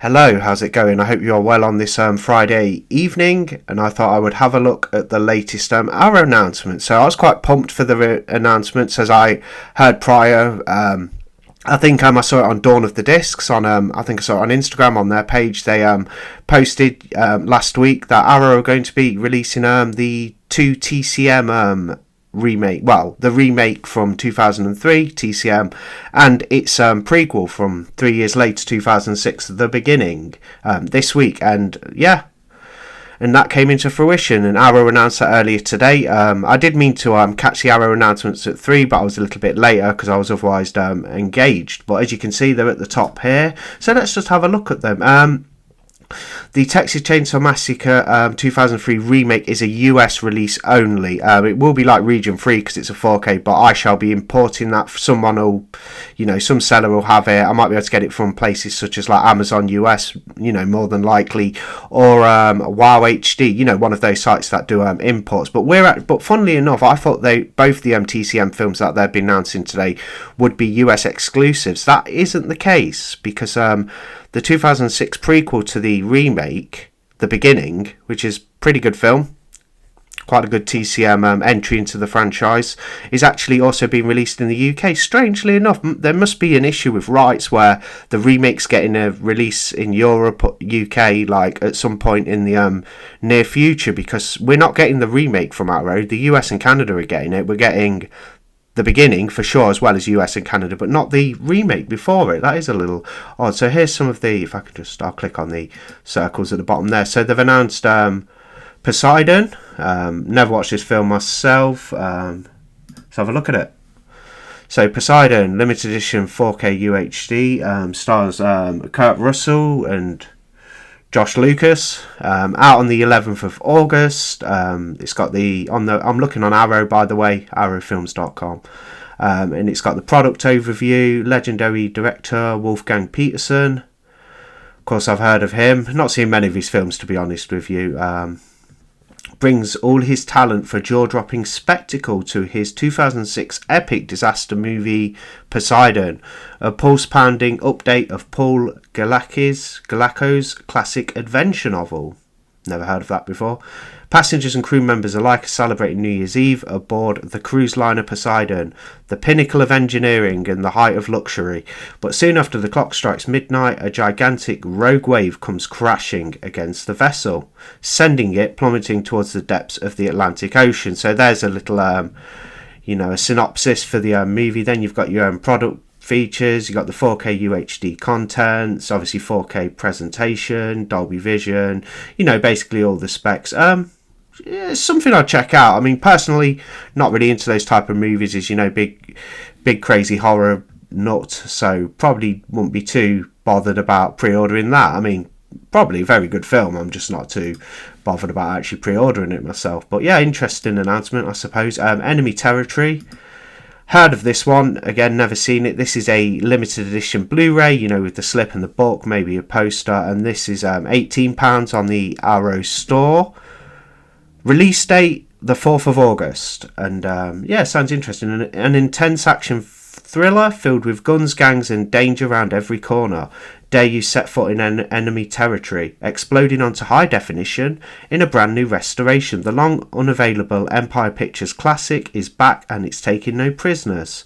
Hello, how's it going? I hope you're well on this Friday evening, and I thought I would have a look at the latest Arrow announcement. So I was quite pumped for the announcements, as I heard prior. I think I saw it on Dawn of the Discs on I think I saw it on Instagram on their page. They posted last week that Arrow are going to be releasing the two TCM remake, well, the remake from 2003 TCM and its prequel from 3 years later, 2006, The Beginning, this week. And yeah, and that came into fruition, and Arrow announced that earlier today. I did mean to catch the Arrow announcements at 3, but I was a little bit later because I was otherwise engaged. But as you can see, they're at the top here, so let's just have a look at them. The Texas Chainsaw Massacre 2003 remake is a US release only. It will be like region free because it's a 4K, but I shall be importing that. Someone will, some seller will have it. I might be able to get it from places such as like Amazon US, more than likely, or Wow HD, one of those sites that do imports. But funnily enough, I thought both the TCM films that they've been announcing today would be US exclusives. That isn't the case because the 2006 prequel to the remake, The Beginning, which is a pretty good film, quite a good TCM entry into the franchise, is actually also being released in the UK. Strangely enough, there must be an issue with rights where the remake's getting a release in Europe, UK, like at some point in the near future, because we're not getting the remake from Arrow. The US and Canada are getting it. We're getting The Beginning for sure, as well as US and Canada, but not the remake before it. That is a little odd. So here's some of the, I'll click on the circles at the bottom there. So they've announced Poseidon. Never watched this film myself. Let's have a look at it. So Poseidon, limited edition 4K UHD, stars Kurt Russell and Josh Lucas, out on the 11th of August. It's got I'm looking on Arrow, by the way, arrowfilms.com, and it's got the product overview, legendary director Wolfgang Peterson. Of course, I've heard of him, not seen many of his films, to be honest with you. Brings all his talent for jaw-dropping spectacle to his 2006 epic disaster movie Poseidon, a pulse-pounding update of Paul Galacco's classic adventure novel. Never heard of that before. Passengers and crew members alike are celebrating New Year's Eve aboard the cruise liner Poseidon, the pinnacle of engineering and the height of luxury. But soon after the clock strikes midnight, a gigantic rogue wave comes crashing against the vessel, sending it plummeting towards the depths of the Atlantic Ocean. So there's a little, a synopsis for the movie. Then you've got your product features, you've got the 4K UHD contents, obviously 4K presentation, Dolby Vision, basically all the specs. It's something I'd check out. I mean, personally, not really into those type of movies, as big crazy horror nut, so probably wouldn't be too bothered about pre-ordering that. I mean, probably a very good film, I'm just not too bothered about actually pre-ordering it myself. But yeah, interesting announcement, I suppose. Enemy Territory. Heard of this one, again, never seen it. This is a limited edition Blu-ray, with the slip and the book, maybe a poster, and this is £18 on the Arrow store. Release date, the 4th of August, and sounds interesting. An intense action thriller filled with guns, gangs, and danger around every corner. Dare you set foot in enemy territory, exploding onto high definition in a brand new restoration. The long unavailable Empire Pictures classic is back, and it's taking no prisoners.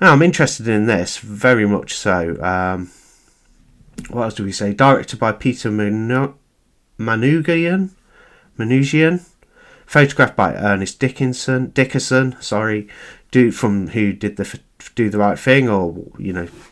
Now, I'm interested in this, very much so. What else do we say? Directed by Peter Manoogian. Photographed by Ernest Dickerson, who did the Do the Right Thing, or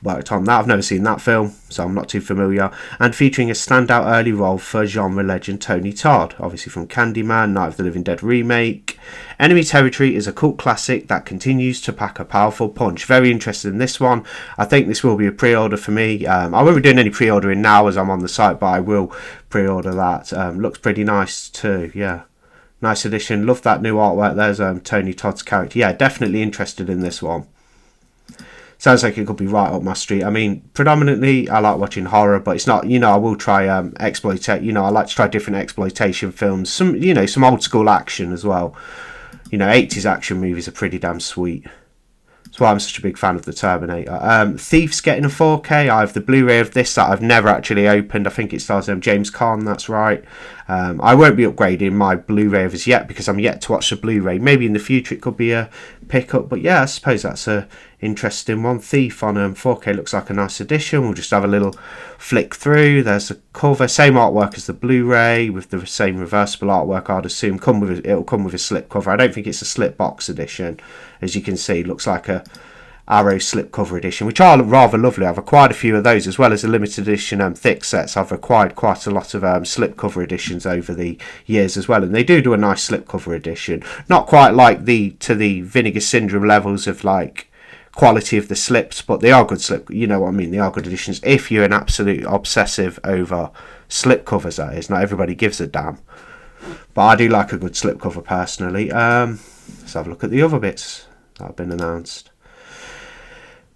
worked on that. I've never seen that film, so I'm not too familiar. And featuring a standout early role for genre legend Tony Todd, obviously from Candyman, Night of the Living Dead remake. Enemy Territory is a cult classic that continues to pack a powerful punch. Very interested in this one. I think this will be a pre-order for me. I won't be doing any pre-ordering now as I'm on the site, but I will pre-order that. Looks pretty nice too. Yeah. Nice addition. Love that new artwork. There's Tony Todd's character. Yeah, definitely interested in this one. Sounds like it could be right up my street. I mean, predominantly I like watching horror, but it's not, I will try exploitation. I like to try different exploitation films. Some old school action as well. 80s action movies are pretty damn sweet. That's why I'm such a big fan of the Terminator. Thief's getting a 4K. I have the Blu-ray of this that I've never actually opened. I think it stars James Caan, that's right. I won't be upgrading my Blu-ray of this yet because I'm yet to watch the Blu-ray. Maybe in the future it could be a pickup, but yeah, I suppose that's a interesting one. Thief on 4K looks like a nice addition. We'll just have a little flick through. There's the cover, same artwork as the Blu-ray with the same reversible artwork, I'd assume. It'll come with a slip cover. I don't think it's a slip box edition. As you can see, looks like a Arrow slipcover edition, which are rather lovely. I've acquired a few of those, as well as the limited edition thick sets. I've acquired quite a lot of slipcover editions over the years as well, and they do a nice slipcover edition. Not quite like the Vinegar Syndrome levels of like quality of the slips, but they are good slip. You know what I mean? They are good editions if you're an absolute obsessive over slipcovers. That is, not everybody gives a damn, but I do like a good slipcover personally. Let's have a look at the other bits that have been announced.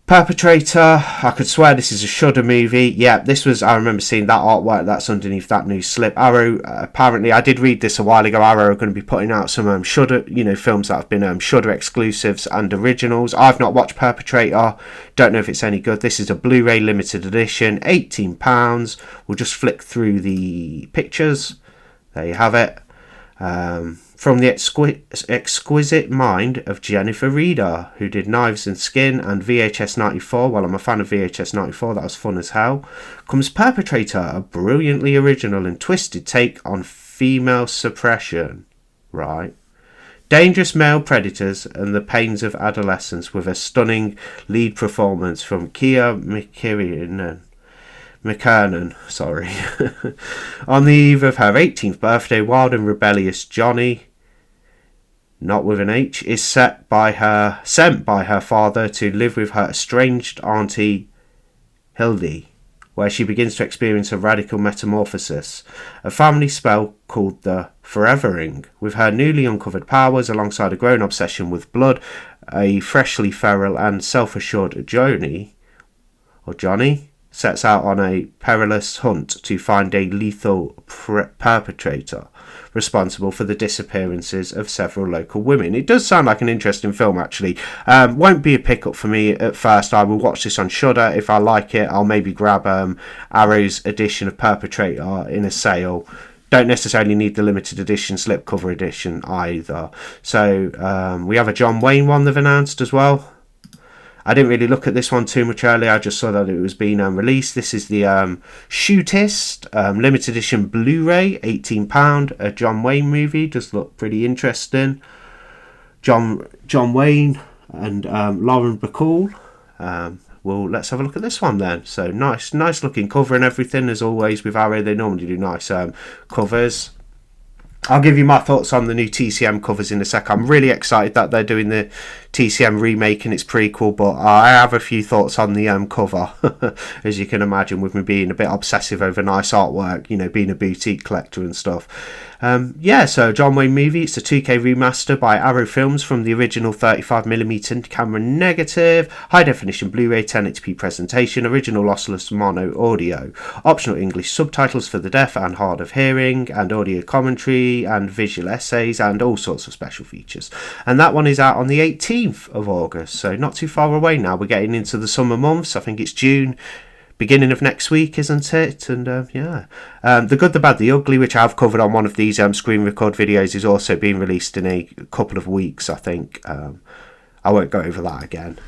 Perpetrator, I could swear this is a Shudder movie. Yeah, this was, I remember seeing that artwork that's underneath that new slip. Arrow, apparently, I did read this a while ago, Arrow are going to be putting out some Shudder, films that have been Shudder exclusives and originals. I've not watched Perpetrator, don't know if it's any good. This is a Blu-ray limited edition, £18. We'll just flick through the pictures. There you have it. From the exquisite mind of Jennifer Reeder, who did Knives and Skin and VHS 94. Well, I'm a fan of VHS 94, that was fun as hell. Comes Perpetrator, a brilliantly original and twisted take on female suppression. Right. Dangerous male predators and the pains of adolescence, with a stunning lead performance from Kia McKernan, on the eve of her 18th birthday, wild and rebellious Johnny, not with an H, is sent by her father to live with her estranged auntie Hildy, where she begins to experience a radical metamorphosis, a family spell called the Forevering. With her newly uncovered powers, alongside a growing obsession with blood, a freshly feral and self-assured Johnny sets out on a perilous hunt to find a lethal perpetrator responsible for the disappearances of several local women. It does sound like an interesting film, actually. Won't be a pickup for me at first. I will watch this on Shudder. If I like it, I'll maybe grab Arrow's edition of Perpetrator in a sale. Don't necessarily need the limited edition slipcover edition either. So we have a John Wayne one they've announced as well. I didn't really look at this one too much earlier. I just saw that it was being released. This is the Shootist limited edition Blu-ray, £18. A John Wayne movie. Does look pretty interesting. John Wayne and Lauren Bacall. Well, let's have a look at this one then. So nice looking cover and everything. As always with Arrow, they normally do nice covers. I'll give you my thoughts on the new TCM covers in a sec. I'm really excited that they're doing the TCM remake and its prequel, but I have a few thoughts on the cover, as you can imagine, with me being a bit obsessive over nice artwork, being a boutique collector and stuff. So John Wayne movie, it's a 2K remaster by Arrow Films from the original 35mm camera negative, high definition Blu-ray 1080p presentation, original lossless mono audio, optional English subtitles for the deaf and hard of hearing, and audio commentary and visual essays and all sorts of special features. And that one is out on the 18th of August, so not too far away now. We're getting into the summer months. I think it's June, beginning of next week, isn't it? And The Good, the Bad, the Ugly, which I've covered on one of these screen record videos, is also being released in a couple of weeks, I think. I won't go over that again.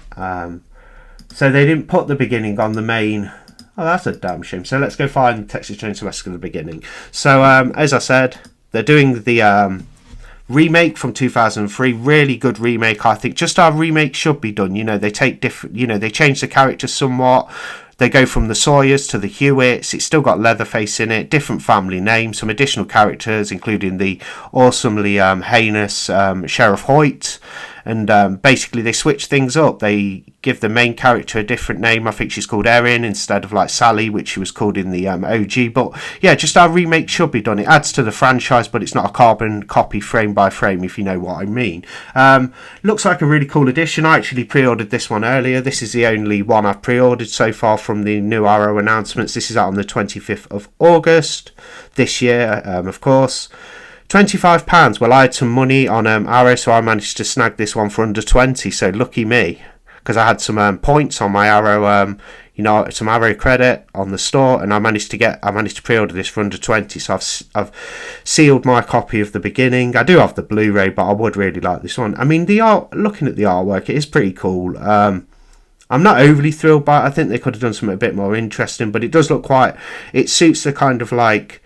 So they didn't put the beginning on the main. Oh, that's a damn shame. So let's go find Texas Chainsaw Massacre at the beginning. So as I said, they're doing the remake from 2003. Really good remake, I think. Just how remake should be done. They take different. They change the characters somewhat. They go from the Sawyers to the Hewitts. It's still got Leatherface in it. Different family names. Some additional characters, including the awesomely heinous Sheriff Hoyt. And basically they switch things up. They give the main character a different name. I think she's called Erin instead of like Sally, which she was called in the OG. But yeah, just how remake should be done. It adds to the franchise, but it's not a carbon copy frame by frame, if you know what I mean. Looks like a really cool edition. I actually pre-ordered this one earlier. This is the only one I've pre-ordered so far from the new Arrow announcements. This is out on the 25th of August this year, of course. £25. Well, I had some money on Arrow, so I managed to snag this one for under 20, so lucky me. because I had some points on my Arrow, some Arrow credit on the store, and I managed to pre-order this for under 20. So I've sealed my copy of the beginning. I do have the Blu-ray, but I would really like this one. I mean, looking at the artwork, it is pretty cool. I'm not overly thrilled by it. I think they could have done something a bit more interesting, but it does look it suits the kind of like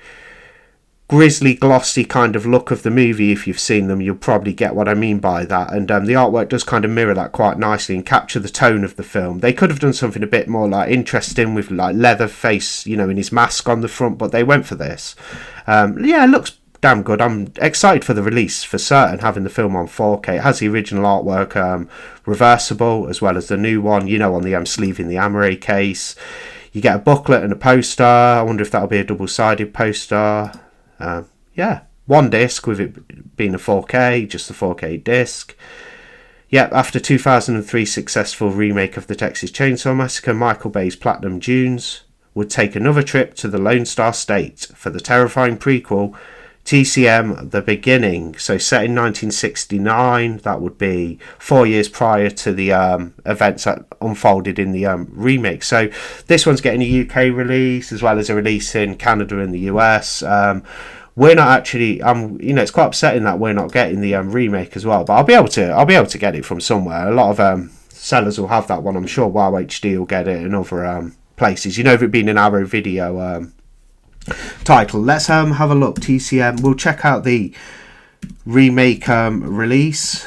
grisly, glossy kind of look of the movie. If you've seen them, you'll probably get what I mean by that. And the artwork does kind of mirror that quite nicely and capture the tone of the film. They could have done something a bit more like interesting with like Leatherface, in his mask on the front, but they went for this. It looks damn good. I'm excited for the release for certain, having the film on 4K. It has the original artwork reversible, as well as the new one, on the sleeve in the Amaray case. You get a booklet and a poster. I wonder if that'll be a double-sided poster. One disc with it being a 4K, just the 4K disc. After 2003 successful remake of the Texas Chainsaw Massacre, Michael Bay's Platinum Dunes would take another trip to the Lone Star State for the terrifying prequel TCM The Beginning. So set in 1969, that would be 4 years prior to the events that unfolded in the remake. So this one's getting a UK release as well as a release in Canada and the US. We're not actually, it's quite upsetting that we're not getting the remake as well. But I'll be able to get it from somewhere. A lot of sellers will have that one. I'm sure Wow HD will get it and other places. If it being an Arrow Video title. Let's have a look. TCM. We'll check out the remake release.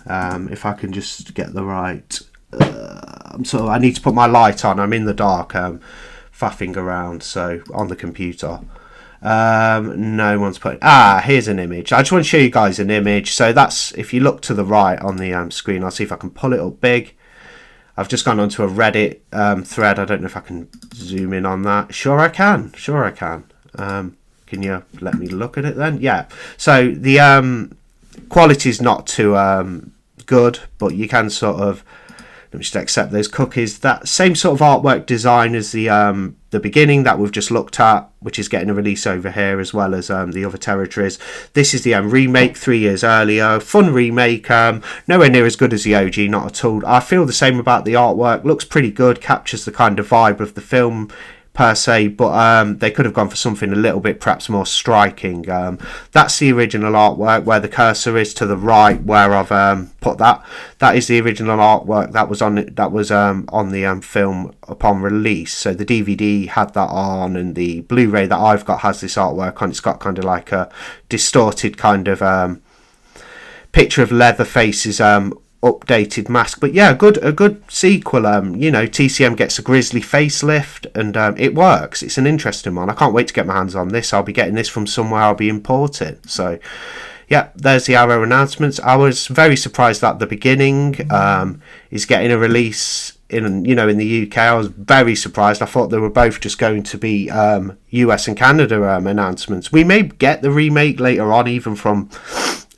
If I can just get the right. I need to put my light on. I'm in the dark, faffing around. So on the computer. No one's put. Here's an image. I just want to show you guys an image. So that's, if you look to the right on the screen, I'll see if I can pull it up big. I've just gone onto a Reddit thread. I don't know if I can zoom in on that. Sure I can. Can you let me look at it then? Yeah. So the quality is not too good, but you can sort of, let me just accept those cookies. That same sort of artwork design as the beginning that we've just looked at, which is getting a release over here, as well as the other territories. This is the remake 3 years earlier. Fun remake, nowhere near as good as the OG, not at all. I feel the same about the artwork. Looks pretty good, captures the kind of vibe of the film per se, but they could have gone for something a little bit perhaps more striking. That's the original artwork where the cursor is to the right, where I've put that. That is the original artwork that was on the film upon release. So the DVD had that on, and the Blu-ray that I've got has this artwork on. It's got kind of like a distorted kind of picture of Leatherface's updated mask. But yeah, a good sequel. TCM gets a grisly facelift, and it works. It's an interesting one. I can't wait to get my hands on this. I'll be getting this from somewhere I'll be importing. So yeah, there's the Arrow announcements. I was very surprised that The Beginning is getting a release in the UK. I was very surprised. I thought they were both just going to be US and Canada announcements. We may get the remake later on, even from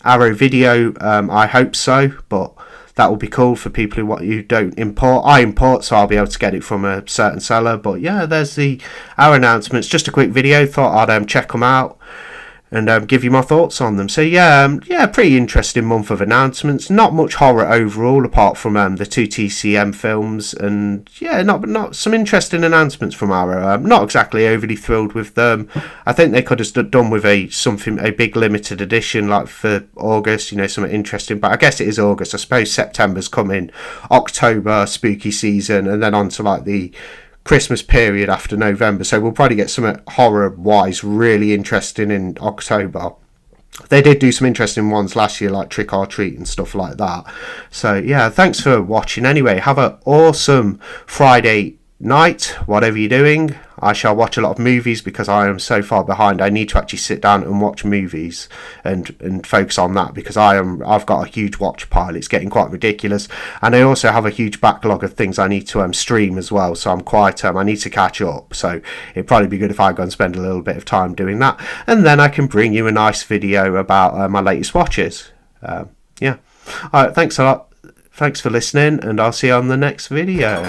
Arrow Video. I hope so, but that will be cool for people who don't import. I import, so I'll be able to get it from a certain seller. But yeah, there's our announcements. Just a quick video. Thought I'd check them out and give you my thoughts on them. So yeah, pretty interesting month of announcements. Not much horror overall, apart from the two TCM films, and yeah, not some interesting announcements from Arrow. Not exactly overly thrilled with them. I think they could have done with a big limited edition like for August, something interesting. But I guess it is August. I suppose September's coming, October, spooky season, and then on to like the Christmas period after November, so we'll probably get some horror wise really interesting in October. They did do some interesting ones last year, like Trick or Treat and stuff like that. So yeah, thanks for watching anyway. Have an awesome Friday night, whatever you're doing. I shall watch a lot of movies because I am so far behind. I need to actually sit down and watch movies and focus on that, because I've got a huge watch pile. It's getting quite ridiculous, and I also have a huge backlog of things I need to stream as well. So I'm quite I need to catch up. So it'd probably be good if I go and spend a little bit of time doing that, and then I can bring you a nice video about my latest watches. Yeah. All right. Thanks a lot. Thanks for listening, and I'll see you on the next video.